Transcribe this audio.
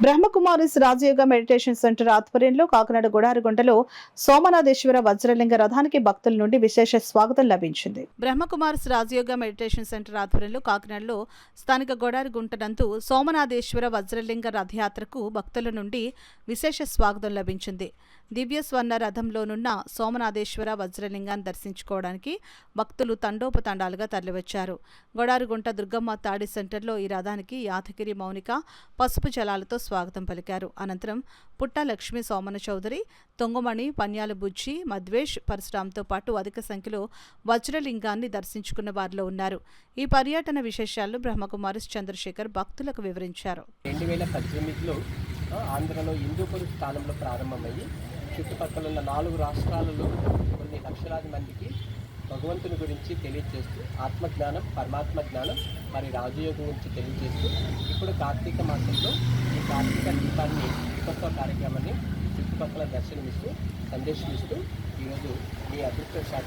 బ్రహ్మకుమారిస్ రాజయోగ meditation centre ఆధ్వర్యంలో కాకినాడ గుడారిగుంటలో సోమనాథేశ్వర వజ్రలింగ రథానికి భక్తుల నుండి విశేష స్వాగతం లభించింది. బ్రహ్మకుమారిస్ రాజయోగ మెడిటేషన్ సెంటర్ ఆధ్వర్యంలో కాకినాడలో స్థానిక గుడారిగుంట నందు సోమనాథేశ్వర వజ్రలింగ రథయాత్రకు భక్తుల నుండి విశేష స్వాగతం లభించింది. దివ్య స్వర్ణ రథంలోనున్న సోమనాథేశ్వర వజ్రలింగాన్ని దర్శించుకోవడానికి భక్తులు తండోపతండాలుగా తరలివచ్చారు. గొడారిగుంట దుర్గమ్మ తాడి సెంటర్లో ఈ రథానికి యాదగిరి మౌనిక పసుపు జలాలతో స్వాగతం పలికారు. అనంతరం పుట్ట లక్ష్మీ సోమన చౌదరి, తొంగమణి, పన్యాల బుజ్జి, మద్వేష్, పరశురాంతో పాటు అధిక సంఖ్యలో వజ్రలింగాన్ని దర్శించుకున్న వారిలో ఉన్నారు. ఈ పర్యటన విశేషాలను బ్రహ్మకుమారిస్ చంద్రశేఖర్ భక్తులకు వివరించారు. 2018లో ఆంధ్రలో హిందూపురం స్థానంలో ప్రారంభమయ్యి చుట్టుపక్కల ఉన్న 4 రాష్ట్రాలలో కొన్ని లక్షలాది మందికి భగవంతుని గురించి తెలియజేస్తూ ఆత్మజ్ఞానం, పరమాత్మ జ్ఞానం మరి రాజయోగం గురించి తెలియజేస్తూ ఇప్పుడు కార్తీక మాసంలో ఈ కార్తీక దీపాన్ని దీపోత్సవ కార్యక్రమాన్ని చుట్టుపక్కల దర్శనమిస్తూ సందేశమిస్తూ ఈరోజు మీ అదృష్ట శాఖ